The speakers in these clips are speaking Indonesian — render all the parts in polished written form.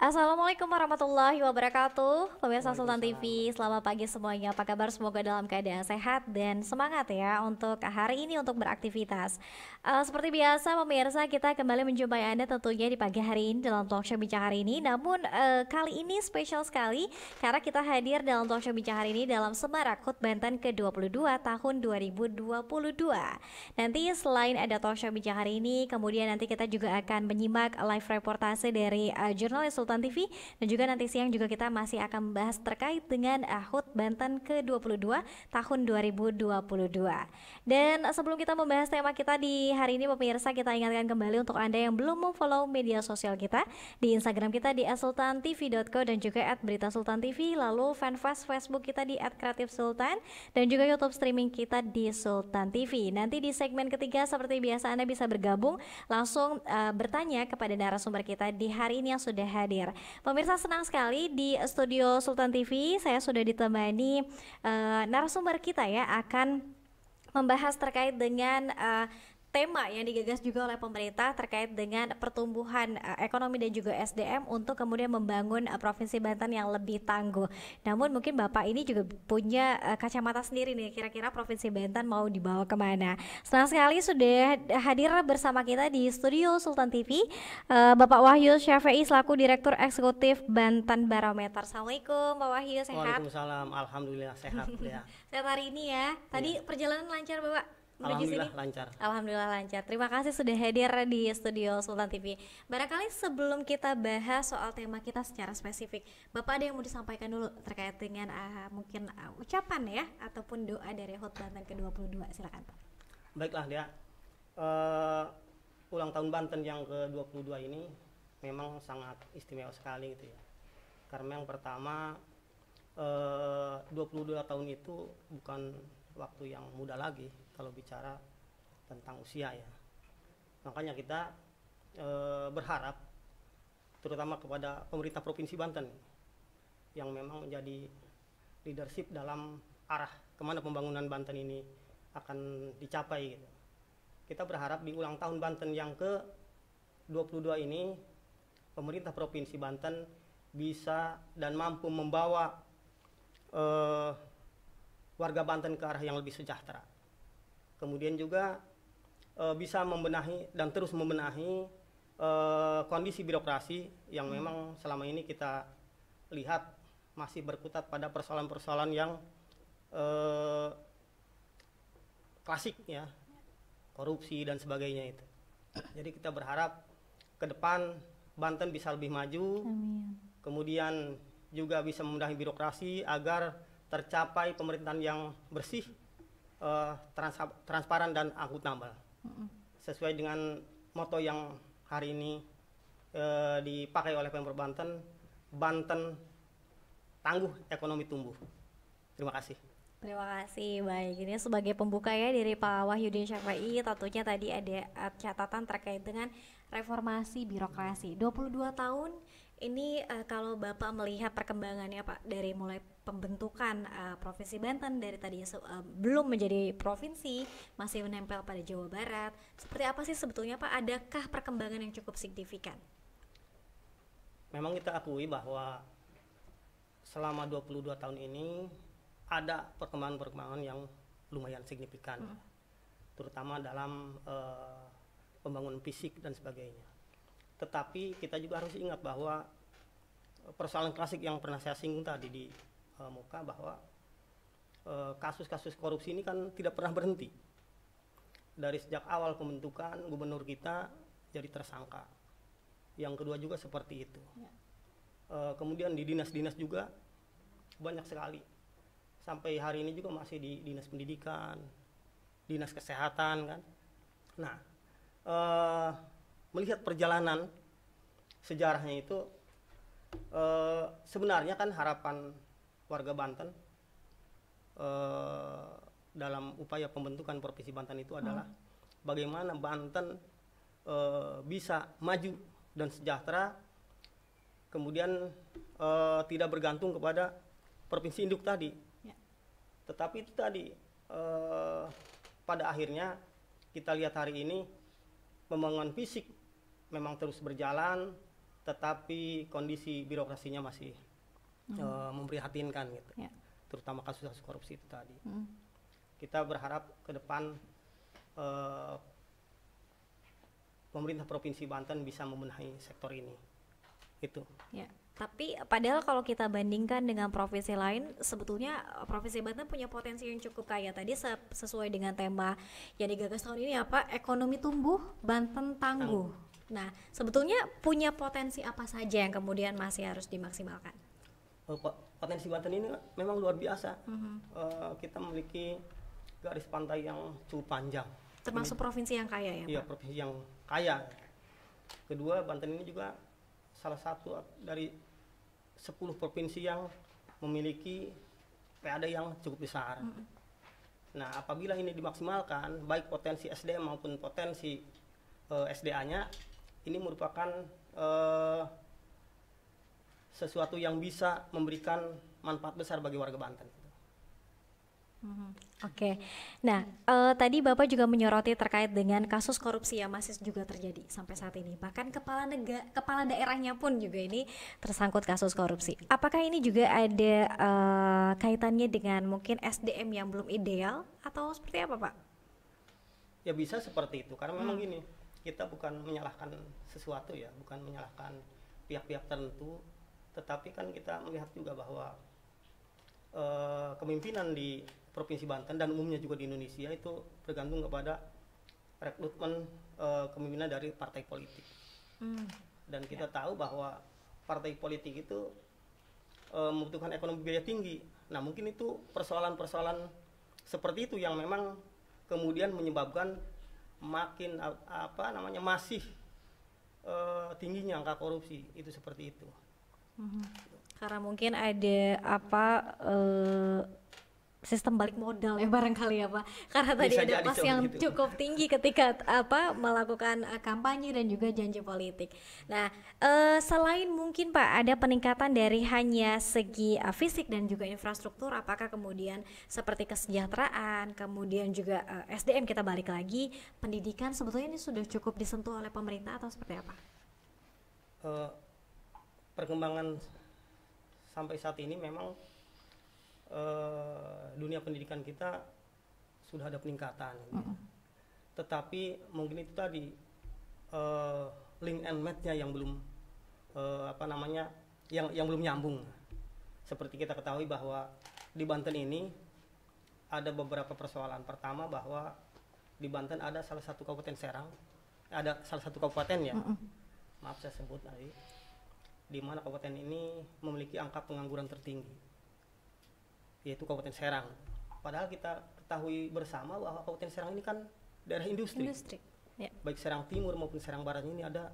Assalamualaikum warahmatullahi wabarakatuh. Pemirsa Sultan Waalaikumsalam, TV, selamat pagi semuanya. Apa kabar? Semoga dalam keadaan sehat dan semangat ya untuk hari ini untuk beraktivitas. Seperti biasa pemirsa, kita kembali menjumpai Anda tentunya di pagi hari ini dalam talk show bincang hari ini. Namun kali ini spesial sekali karena kita hadir dalam talk show bincang hari ini dalam Semarak HUT Banten ke-22 tahun 2022. Nanti selain ada talk show bincang hari ini, kemudian nanti kita juga akan menyimak live reportase dari jurnalis Sultan TV, dan juga nanti siang juga kita masih akan membahas terkait dengan HUT Banten ke-22 tahun 2022. Dan sebelum kita membahas tema kita di hari ini pemirsa, kita ingatkan kembali untuk Anda yang belum memfollow media sosial kita di Instagram kita di @sultantv.co dan juga @beritasultantv, lalu fanpage Facebook kita di @kreatifsultan dan juga YouTube streaming kita di Sultan TV. Nanti di segmen ketiga seperti biasa Anda bisa bergabung langsung bertanya kepada narasumber kita di hari ini yang sudah hadir. Pemirsa, senang sekali di studio Sultan TV saya sudah ditemani narasumber kita ya, akan membahas terkait dengan tema yang digagas juga oleh pemerintah terkait dengan pertumbuhan ekonomi dan juga SDM untuk kemudian membangun Provinsi Banten yang lebih tangguh. Namun mungkin Bapak ini juga punya kacamata sendiri nih, kira-kira Provinsi Banten mau dibawa kemana. Senang sekali sudah hadir bersama kita di studio Sultan TV Bapak Wahyu Syafi'i selaku Direktur Eksekutif Banten Barometer. Assalamualaikum Pak Wahyu, sehat? Waalaikumsalam, alhamdulillah sehat ya. Sehat hari ini ya. Tadi Iya. perjalanan lancar Bapak menuju sini? Alhamdulillah lancar. Alhamdulillah lancar. Terima kasih sudah hadir di studio Sultan TV. Barangkali sebelum kita bahas soal tema kita secara spesifik, Bapak ada yang mau disampaikan dulu terkait dengan mungkin ucapan ya ataupun doa dari HUT Banten ke-22. Silakan Pak. Baiklah dia. Eh, Ulang tahun Banten yang ke-22 ini memang sangat istimewa sekali gitu ya. Karena yang pertama 22 tahun itu bukan waktu yang muda lagi kalau bicara tentang usia ya. Makanya kita berharap terutama kepada pemerintah Provinsi Banten yang memang menjadi leadership dalam arah kemana pembangunan Banten ini akan dicapai gitu. Kita berharap di ulang tahun Banten yang ke-22 ini pemerintah Provinsi Banten bisa dan mampu membawa warga Banten ke arah yang lebih sejahtera. Kemudian juga bisa membenahi dan terus membenahi kondisi birokrasi yang memang selama ini kita lihat masih berkutat pada persoalan-persoalan yang klasik ya, korupsi dan sebagainya itu. Jadi kita berharap ke depan Banten bisa lebih maju. Amin. Kemudian juga bisa membenahi birokrasi agar tercapai pemerintahan yang bersih, transparan dan akuntabel. Sesuai dengan moto yang hari ini dipakai oleh Pemprov Banten, Banten tangguh ekonomi tumbuh. Terima kasih. Terima kasih. Baik, ini sebagai pembuka ya dari Pak Wahyudin Syafi'i, tentunya tadi ada catatan terkait dengan reformasi birokrasi. 22 tahun ini kalau Bapak melihat perkembangannya Pak dari mulai pembentukan Provinsi Banten dari tadi belum menjadi provinsi, masih menempel pada Jawa Barat. Seperti apa sih sebetulnya Pak? Adakah perkembangan yang cukup signifikan? Memang kita akui bahwa selama 22 tahun ini ada perkembangan-perkembangan yang lumayan signifikan, terutama dalam pembangunan fisik dan sebagainya. Tetapi kita juga harus ingat bahwa persoalan klasik yang pernah saya singgung tadi di muka, bahwa kasus-kasus korupsi ini kan tidak pernah berhenti. Dari sejak awal pembentukan gubernur kita jadi tersangka. Yang kedua juga seperti itu. Kemudian di dinas-dinas juga banyak sekali. Sampai hari ini juga masih di dinas pendidikan, dinas kesehatan kan. Nah, melihat perjalanan sejarahnya itu, sebenarnya kan harapan warga Banten dalam upaya pembentukan Provinsi Banten itu adalah bagaimana Banten bisa maju dan sejahtera, kemudian tidak bergantung kepada provinsi induk tadi. Tetapi itu tadi pada akhirnya kita lihat hari ini pembangunan fisik memang terus berjalan, tetapi kondisi birokrasinya masih memprihatinkan gitu. Ya. Terutama kasus-kasus korupsi itu tadi. Kita berharap ke depan pemerintah Provinsi Banten bisa membenahi sektor ini. Itu. Ya. Tapi padahal kalau kita bandingkan dengan provinsi lain, sebetulnya Provinsi Banten punya potensi yang cukup kaya. Tadi sesuai dengan tema yang digagas tahun ini apa? Ekonomi tumbuh, Banten tangguh. Nah, sebetulnya punya potensi apa saja yang kemudian masih harus dimaksimalkan? Potensi Banten ini memang luar biasa. Kita memiliki garis pantai yang cukup panjang. Termasuk provinsi yang kaya ya, Iya, Pak? provinsi yang kaya. Kedua, Banten ini juga salah satu dari 10 provinsi yang memiliki PAD yang cukup besar. Nah, apabila ini dimaksimalkan, baik potensi SDM maupun potensi SDA-nya, ini merupakan sesuatu yang bisa memberikan manfaat besar bagi warga Banten. Oke. Nah, tadi Bapak juga menyoroti terkait dengan kasus korupsi yang masih juga terjadi sampai saat ini. Bahkan kepala daerahnya pun juga ini tersangkut kasus korupsi. Apakah ini juga ada kaitannya dengan mungkin SDM yang belum ideal atau seperti apa, Pak? Ya bisa seperti itu, karena memang gini, kita bukan menyalahkan sesuatu ya, bukan menyalahkan pihak-pihak tertentu, tetapi kan kita melihat juga bahwa kepemimpinan di Provinsi Banten dan umumnya juga di Indonesia itu bergantung kepada rekrutmen kepemimpinan dari partai politik. Dan kita tahu bahwa partai politik itu membutuhkan ekonomi biaya tinggi. Nah, mungkin itu persoalan-persoalan seperti itu yang memang kemudian menyebabkan makin masih tingginya angka korupsi itu seperti itu. Karena mungkin ada sistem balik modal ya barangkali ya Pak, karena tadi Bisa ada jadi pas yang gitu. cukup tinggi ketika melakukan kampanye dan juga janji politik. Nah, selain mungkin Pak ada peningkatan dari hanya segi fisik dan juga infrastruktur, apakah kemudian seperti kesejahteraan, kemudian juga SDM, kita balik lagi pendidikan, sebetulnya ini sudah cukup disentuh oleh pemerintah atau seperti apa? Perkembangan sampai saat ini memang dunia pendidikan kita sudah ada peningkatan, tetapi mungkin itu tadi link and match-nya yang belum yang belum nyambung. Seperti kita ketahui bahwa di Banten ini ada beberapa persoalan. Pertama, bahwa di Banten ada salah satu kabupaten ya, maaf saya sebut tadi, di mana kabupaten ini memiliki angka pengangguran tertinggi, yaitu Kabupaten Serang. Padahal kita ketahui bersama bahwa Kabupaten Serang ini kan daerah industri. Ya. Baik Serang Timur maupun Serang Barat ini ada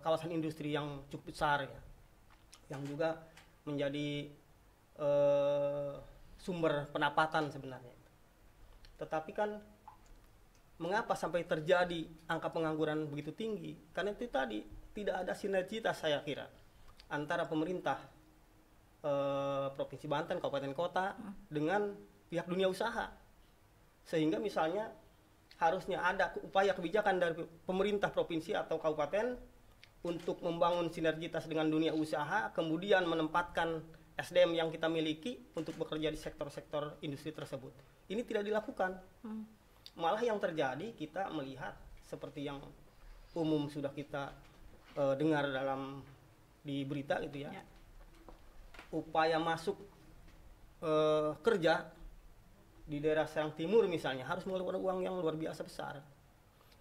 kawasan industri yang cukup besar ya, yang juga menjadi sumber pendapatan sebenarnya. Tetapi kan mengapa sampai terjadi angka pengangguran begitu tinggi? Karena itu tadi tidak ada sinergitas, saya kira, antara pemerintah Provinsi Banten, kabupaten kota dengan pihak dunia usaha, sehingga misalnya harusnya ada upaya kebijakan dari pemerintah provinsi atau kabupaten untuk membangun sinergitas dengan dunia usaha, kemudian menempatkan SDM yang kita miliki untuk bekerja di sektor-sektor industri tersebut. Ini tidak dilakukan. Malah yang terjadi, kita melihat seperti yang umum sudah kita dengar di berita gitu ya. Upaya masuk kerja di daerah Serang Timur misalnya harus mengeluarkan uang yang luar biasa besar.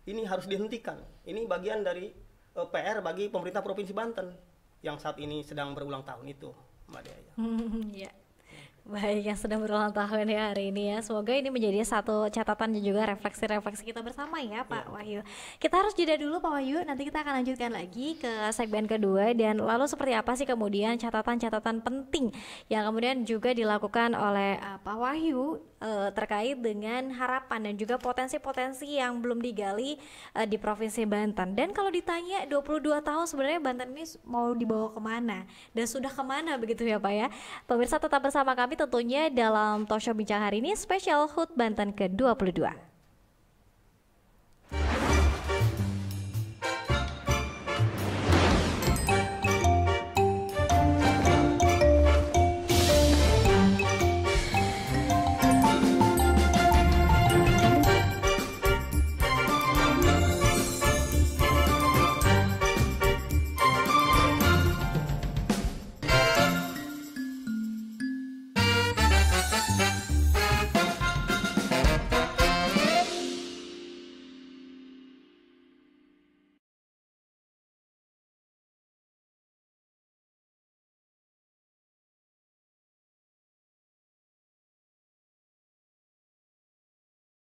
Ini harus dihentikan. Ini bagian dari PR bagi pemerintah Provinsi Banten yang saat ini sedang berulang tahun itu, Mbak Dea. Ya. Baik, yang sedang berulang tahun ya hari ini ya. Semoga ini menjadi satu catatan dan juga refleksi-refleksi kita bersama ya Pak Wahyu. Kita harus jeda dulu Pak Wahyu, nanti kita akan lanjutkan lagi ke segmen kedua. Dan lalu seperti apa sih kemudian catatan-catatan penting yang kemudian juga dilakukan oleh Pak Wahyu terkait dengan harapan dan juga potensi-potensi yang belum digali di Provinsi Banten. Dan kalau ditanya 22 tahun sebenarnya Banten ini mau dibawa kemana dan sudah kemana begitu ya Pak ya. Pemirsa tetap bersama kami tentunya dalam Talkshow Bincang hari ini spesial HUT Banten ke-22.